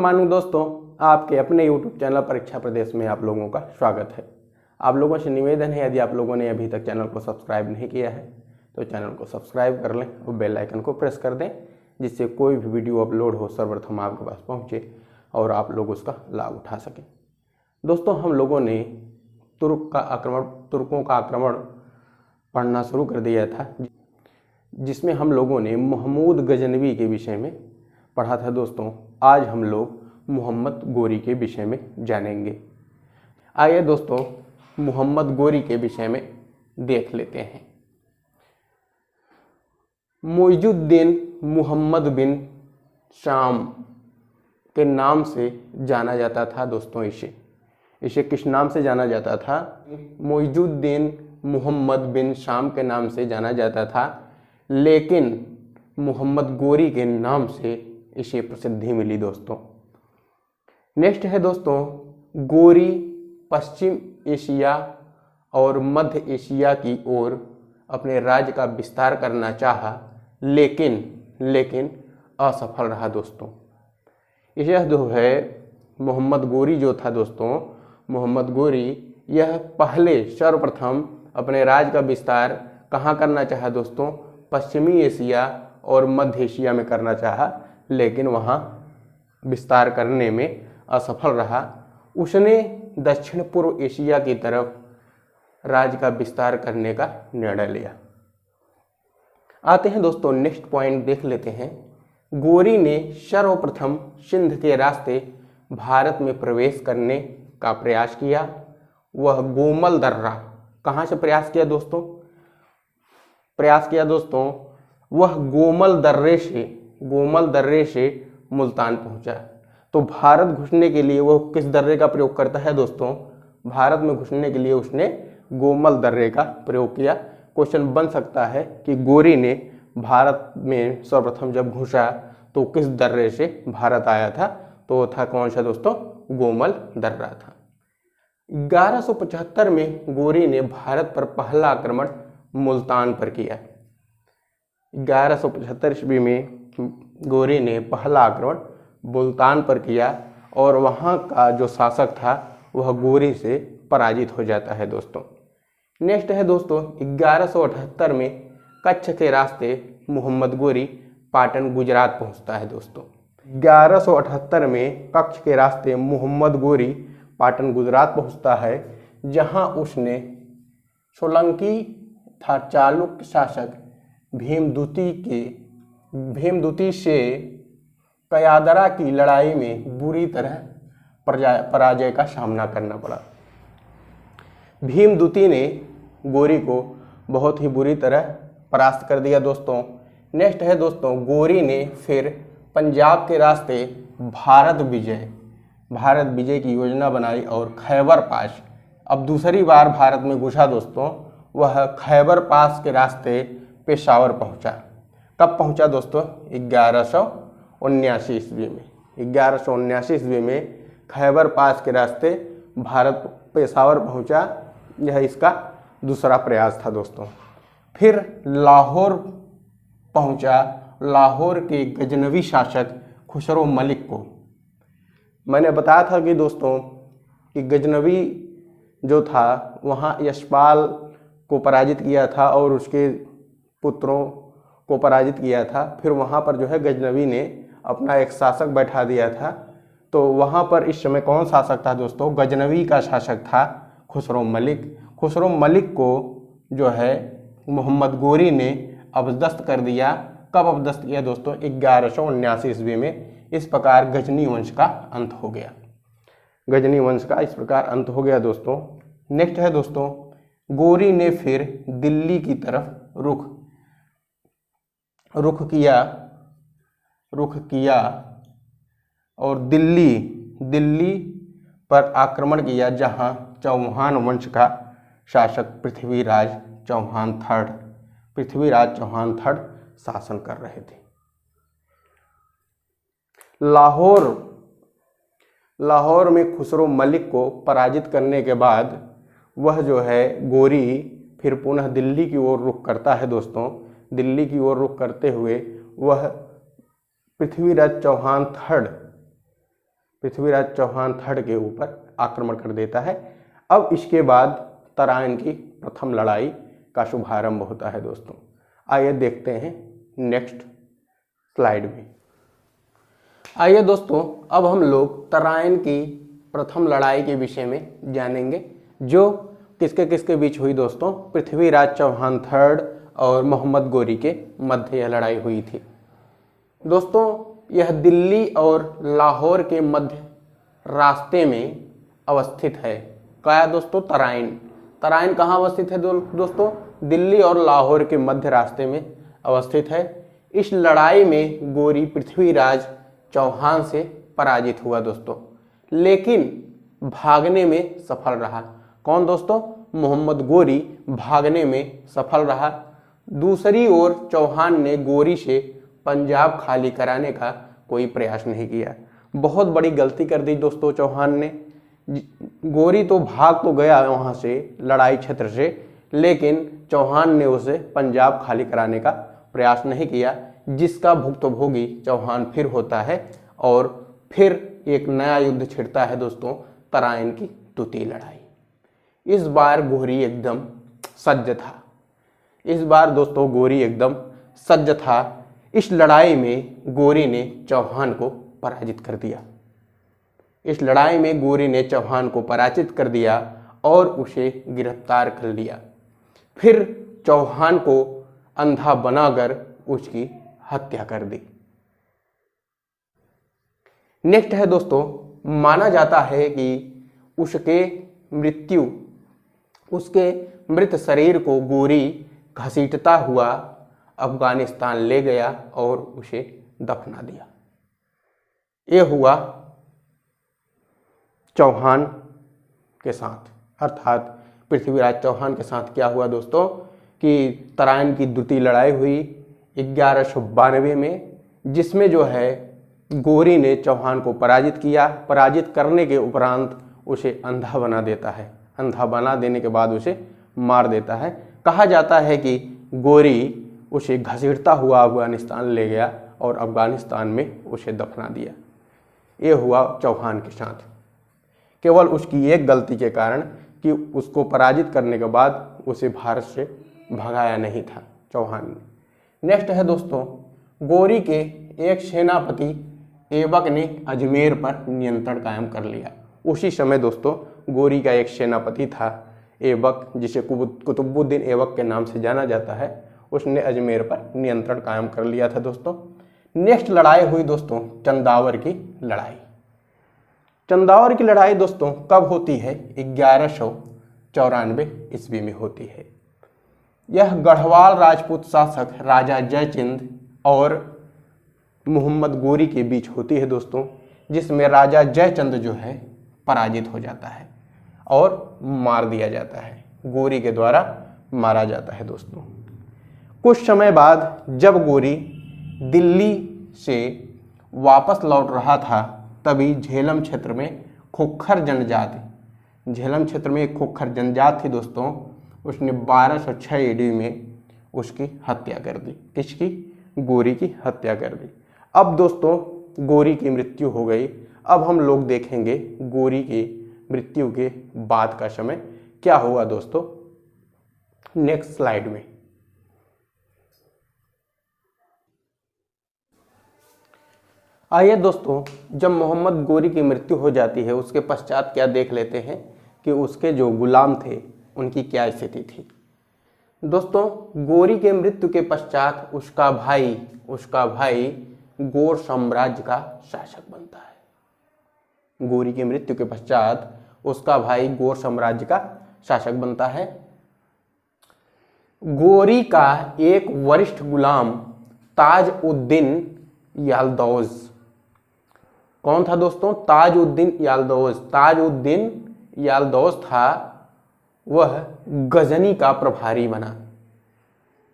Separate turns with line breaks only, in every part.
Morning दोस्तों, आपके अपने YouTube चैनल परीक्षा प्रदेश में आप लोगों का स्वागत है। आप लोगों से निवेदन है, यदि आप लोगों ने अभी तक चैनल को सब्सक्राइब नहीं किया है तो चैनल को सब्सक्राइब कर लें और बेल आइकन को प्रेस कर दें, जिससे कोई भी वीडियो अपलोड हो सर्वप्रथम आपके पास पहुंचे और आप लोग उसका लाभ उठा सकें। दोस्तों, हम लोगों ने तुर्कों का आक्रमण पढ़ना शुरू कर दिया था, जिसमें हम लोगों ने महमूद गजनवी के विषय में पढ़ा था। दोस्तों, आज हम लोग मोहम्मद गोरी के विषय में जानेंगे। आइए दोस्तों, मोहम्मद गोरी के विषय में देख लेते हैं। मोइजुद्दीन मोहम्मद बिन शाम के नाम से जाना जाता था। दोस्तों, इसे किस नाम से जाना जाता था? मोइजुद्दीन मोहम्मद बिन शाम के नाम से जाना जाता था, लेकिन मोहम्मद गोरी के नाम से इसे प्रसिद्धि मिली। दोस्तों, नेक्स्ट है दोस्तों, गोरी पश्चिम एशिया और मध्य एशिया की ओर अपने राज्य का विस्तार करना चाहा, लेकिन असफल रहा। दोस्तों, यह जो है मोहम्मद गोरी जो था दोस्तों, मोहम्मद गोरी यह पहले सर्वप्रथम अपने राज्य का विस्तार कहाँ करना चाहा? दोस्तों, पश्चिमी एशिया और मध्य एशिया में करना चाहा, लेकिन वहाँ विस्तार करने में असफल रहा। उसने दक्षिण पूर्व एशिया की तरफ राज्य का विस्तार करने का निर्णय लिया। आते हैं दोस्तों, नेक्स्ट पॉइंट देख लेते हैं। गोरी ने सर्वप्रथम सिंध के रास्ते भारत में प्रवेश करने का प्रयास किया। वह गोमल दर्रा, कहाँ से प्रयास किया दोस्तों? वह गोमल दर्रे से मुल्तान पहुंचा। तो भारत घुसने के लिए वो किस दर्रे का प्रयोग करता है दोस्तों? भारत में घुसने के लिए उसने गोमल दर्रे का प्रयोग किया। क्वेश्चन बन सकता है कि गोरी ने भारत में सर्वप्रथम जब घुसा तो किस दर्रे से भारत आया था? तो वो था कौन सा दोस्तों? गोमल दर्रा था। 1175 में गोरी ने भारत पर पहला आक्रमण मुल्तान पर किया। 1175 ईस्वी में गोरी ने पहला आक्रमण मुल्तान पर किया और वहाँ का जो शासक था वह गोरी से पराजित हो जाता है। दोस्तों, नेक्स्ट है दोस्तों, 1178 में कच्छ के रास्ते मोहम्मद गोरी पाटन गुजरात पहुँचता है। दोस्तों, 1178 में कच्छ के रास्ते मोहम्मद गोरी पाटन गुजरात पहुँचता है, जहाँ उसने सोलंकी था चालुक्य शासक भीमदूती से कयादरा की लड़ाई में बुरी तरह पराजय का सामना करना पड़ा। भीमदूती ने गोरी को बहुत ही बुरी तरह परास्त कर दिया। दोस्तों, नेक्स्ट है दोस्तों, गोरी ने फिर पंजाब के रास्ते भारत विजय की योजना बनाई और खैबर पास, अब दूसरी बार भारत में घुसा। दोस्तों, वह खैबर पास के रास्ते पेशावर पहुंचा। कब पहुंचा दोस्तों? 1179 ईस्वी में। 1179 ईस्वी में खैबर पास के रास्ते भारत पेशावर पहुंचा। यह इसका दूसरा प्रयास था। दोस्तों, फिर लाहौर पहुंचा। लाहौर के गजनवी शासक खुसरो मलिक को, मैंने बताया था कि दोस्तों कि गजनवी जो था वहाँ यशपाल को पराजित किया था और उसके पुत्रों को पराजित किया था। फिर वहाँ पर जो है गजनवी ने अपना एक शासक बैठा दिया था। तो वहाँ पर इस समय कौन शासक था दोस्तों? गजनवी का शासक था खुसरो मलिक। खुसरो मलिक को जो है मोहम्मद गोरी ने अपदस्थ कर दिया। कब अपदस्थ किया दोस्तों? 1179 ईस्वी में। इस प्रकार गजनी वंश का अंत हो गया। इस प्रकार अंत हो गया। दोस्तों, नेक्स्ट है दोस्तों, गोरी ने फिर दिल्ली की तरफ रुख किया और दिल्ली पर आक्रमण किया, जहां चौहान वंश का शासक पृथ्वीराज चौहान थर्ड शासन कर रहे थे। लाहौर में खुसरो मलिक को पराजित करने के बाद वह जो है गोरी फिर पुनः दिल्ली की ओर रुख करता है। दोस्तों, दिल्ली की ओर रुख करते हुए वह पृथ्वीराज चौहान थर्ड पृथ्वीराज चौहान थर्ड के ऊपर आक्रमण कर देता है। अब इसके बाद तराइन की प्रथम लड़ाई का शुभारंभ होता है दोस्तों। आइए देखते हैं नेक्स्ट स्लाइड में। आइए दोस्तों, अब हम लोग तराइन की प्रथम लड़ाई के विषय में जानेंगे, जो किसके किसके बीच हुई दोस्तों। पृथ्वीराज चौहान थर्ड और मोहम्मद गोरी के मध्य यह लड़ाई हुई थी दोस्तों। यह दिल्ली और लाहौर के मध्य रास्ते में अवस्थित है। क्या है दोस्तों? तराइन। तराइन कहाँ अवस्थित है दोस्तों? दिल्ली और लाहौर के मध्य रास्ते में अवस्थित है। इस लड़ाई में गोरी पृथ्वीराज चौहान से पराजित हुआ दोस्तों, लेकिन भागने में सफल रहा। कौन दोस्तों? मोहम्मद गोरी भागने में सफल रहा। दूसरी ओर चौहान ने गोरी से पंजाब खाली कराने का कोई प्रयास नहीं किया। बहुत बड़ी गलती कर दी दोस्तों चौहान ने। गोरी तो भाग तो गया वहाँ से लड़ाई क्षेत्र से, लेकिन चौहान ने उसे पंजाब खाली कराने का प्रयास नहीं किया, जिसका भुक्तभोगी चौहान फिर होता है और फिर एक नया युद्ध छिड़ता है दोस्तों, तराइन की द्वितीय लड़ाई। इस बार गोरी एकदम सज्ज था। इस बार दोस्तों गोरी एकदम सज्ज था। इस लड़ाई में गोरी ने चौहान को पराजित कर दिया। इस लड़ाई में गोरी ने चौहान को पराजित कर दिया और उसे गिरफ्तार कर लिया। फिर चौहान को अंधा बनाकर उसकी हत्या कर दी। नेक्स्ट है दोस्तों, माना जाता है कि उसके मृत शरीर को गोरी घसीटता हुआ अफगानिस्तान ले गया और उसे दफना दिया। यह हुआ चौहान के साथ, अर्थात पृथ्वीराज चौहान के साथ क्या हुआ दोस्तों कि तराइन की द्वितीय लड़ाई हुई 1192 में, जिसमें जो है गोरी ने चौहान को पराजित किया। पराजित करने के उपरांत उसे अंधा बना देता है। अंधा बना देने के बाद उसे मार देता है। कहा जाता है कि गोरी उसे घसीटता हुआ अफगानिस्तान ले गया और अफगानिस्तान में उसे दफना दिया। ये हुआ चौहान के साथ, केवल उसकी एक गलती के कारण कि उसको पराजित करने के बाद उसे भारत से भगाया नहीं था चौहान ने। नेक्स्ट है दोस्तों, गोरी के एक सेनापति ऐबक ने अजमेर पर नियंत्रण कायम कर लिया। उसी समय दोस्तों गोरी का एक सेनापति था ऐबक, जिसे कुतुबुद्दीन ऐबक के नाम से जाना जाता है। उसने अजमेर पर नियंत्रण कायम कर लिया था दोस्तों। नेक्स्ट लड़ाई हुई दोस्तों चंदावर की लड़ाई। चंदावर की लड़ाई दोस्तों कब होती है? 1194 ईस्वी में होती है। यह गढ़वाल राजपूत शासक राजा जयचंद और मोहम्मद गोरी के बीच होती है दोस्तों, जिसमें राजा जयचंद जो है पराजित हो जाता है और मार दिया जाता है। गोरी के द्वारा मारा जाता है दोस्तों। कुछ समय बाद जब गोरी दिल्ली से वापस लौट रहा था, तभी झेलम क्षेत्र में खुक्खर एक खुक्खर जनजाति थी दोस्तों, उसने 1206 ईस्वी में उसकी हत्या कर दी। किसकी? गोरी की हत्या कर दी। अब दोस्तों गोरी की मृत्यु हो गई। अब हम लोग देखेंगे गोरी की मृत्यु के बाद का समय क्या हुआ दोस्तों नेक्स्ट स्लाइड में। आइए दोस्तों, जब मोहम्मद गोरी की मृत्यु हो जाती है उसके पश्चात क्या देख लेते हैं कि उसके जो गुलाम थे उनकी क्या स्थिति थी। दोस्तों गोरी के मृत्यु के पश्चात उसका भाई गौर साम्राज्य का शासक बनता है। गोरी की मृत्यु के पश्चात उसका भाई गौर साम्राज्य का शासक बनता है। गोरी का एक वरिष्ठ गुलाम ताज-उद-दीन याल्दौज, कौन था दोस्तों? ताज-उद-दीन याल्दौज था। वह गजनी का प्रभारी बना।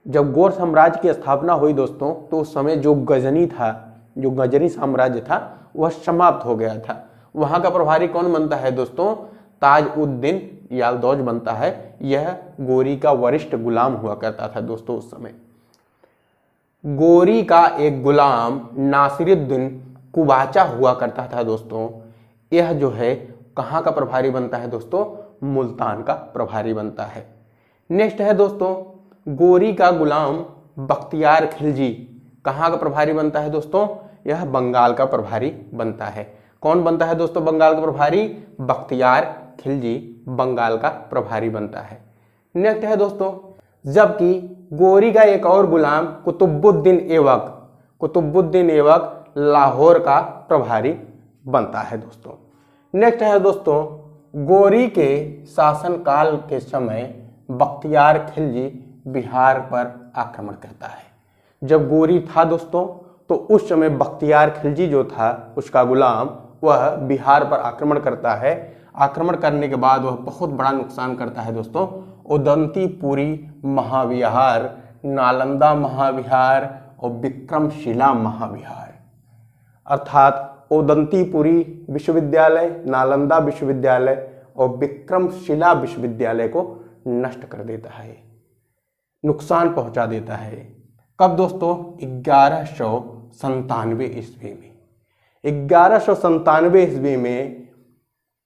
जब गौर साम्राज्य की स्थापना हुई दोस्तों, तो उस समय जो गजनी साम्राज्य था वह समाप्त हो गया था। वहां का प्रभारी कौन बनता है दोस्तों? ताज-उद-दीन याल्दौज बनता है। यह गोरी का वरिष्ठ गुलाम हुआ करता था दोस्तों उस समय। गोरी का एक गुलाम नासिरुद्दीन कुबाचा हुआ करता था दोस्तों। यह जो है कहाँ का प्रभारी बनता है दोस्तों, मुल्तान का प्रभारी बनता है। नेक्स्ट है दोस्तों गोरी का गुलाम बख्तियार खिलजी कहाँ का प्रभारी बनता है दोस्तों, यह बंगाल का प्रभारी बनता है। कौन बनता है दोस्तों बंगाल का प्रभारी, बख्तियार खिलजी बंगाल का प्रभारी बनता है। नेक्स्ट है दोस्तों जबकि गोरी का एक और गुलाम कुतुबुद्दीन ऐबक लाहौर का प्रभारी बनता है दोस्तों। नेक्स्ट है दोस्तों गोरी के शासनकाल के समय बख्तियार खिलजी बिहार पर आक्रमण करता है। जब गोरी था दोस्तों तो उस समय बख्तियार खिलजी जो था उसका गुलाम वह बिहार पर आक्रमण करता है। आक्रमण करने के बाद वह बहुत बड़ा नुकसान करता है दोस्तों। उदंतीपुरी महाविहार, नालंदा महाविहार और विक्रमशिला महाविहार, अर्थात उदंतीपुरी विश्वविद्यालय, नालंदा विश्वविद्यालय और विक्रमशिला विश्वविद्यालय को नष्ट कर देता है, नुकसान पहुंचा देता है। कब दोस्तों, 1197 ईस्वी में। 1197 ईस्वी में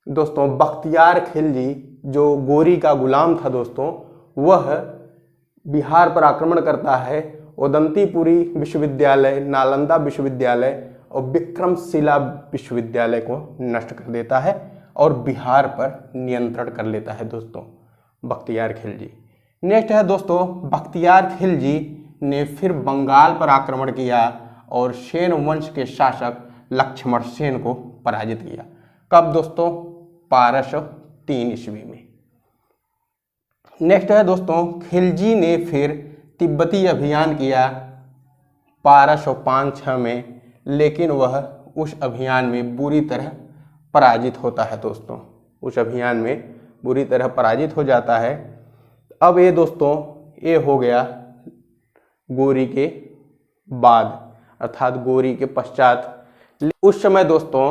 दोस्तों बख्तियार खिलजी जो गोरी का गुलाम था दोस्तों, वह बिहार पर आक्रमण करता है। उदंतीपुरी विश्वविद्यालय, नालंदा विश्वविद्यालय और विक्रमशिला विश्वविद्यालय को नष्ट कर देता है और बिहार पर नियंत्रण कर लेता है दोस्तों बख्तियार खिलजी। नेक्स्ट है दोस्तों बख्तियार खिलजी ने फिर बंगाल पर आक्रमण किया और सेन वंश के शासक लक्ष्मण सेन को पराजित किया। कब दोस्तों, 1203 ईस्वी में। नेक्स्ट है दोस्तों खिलजी ने फिर तिब्बती अभियान किया 1205-6 में, लेकिन वह उस अभियान में बुरी तरह पराजित होता है दोस्तों। उस अभियान में बुरी तरह पराजित हो जाता है। अब ये दोस्तों ये हो गया गोरी के बाद, अर्थात गोरी के पश्चात। उस समय दोस्तों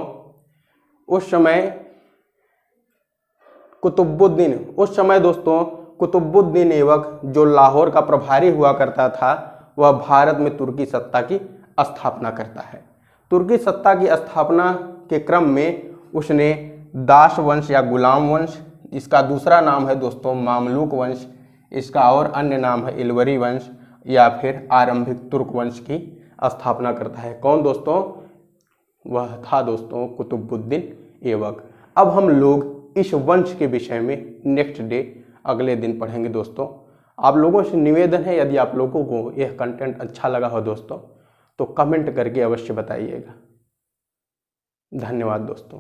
कुतुबुद्दीन ऐबक जो लाहौर का प्रभारी हुआ करता था, वह भारत में तुर्की सत्ता की स्थापना करता है। तुर्की सत्ता की स्थापना के क्रम में उसने दास वंश या गुलाम वंश, इसका दूसरा नाम है दोस्तों मामलूक वंश, इसका और अन्य नाम है इलवरी वंश या फिर आरंभिक तुर्क वंश की स्थापना करता है। कौन दोस्तों, वह था दोस्तों कुतुबुद्दीन ऐबक। अब हम लोग इस वंश के विषय में नेक्स्ट डे अगले दिन पढ़ेंगे दोस्तों। आप लोगों से निवेदन है, यदि आप लोगों को यह कंटेंट अच्छा लगा हो दोस्तों तो कमेंट करके अवश्य बताइएगा। धन्यवाद दोस्तों।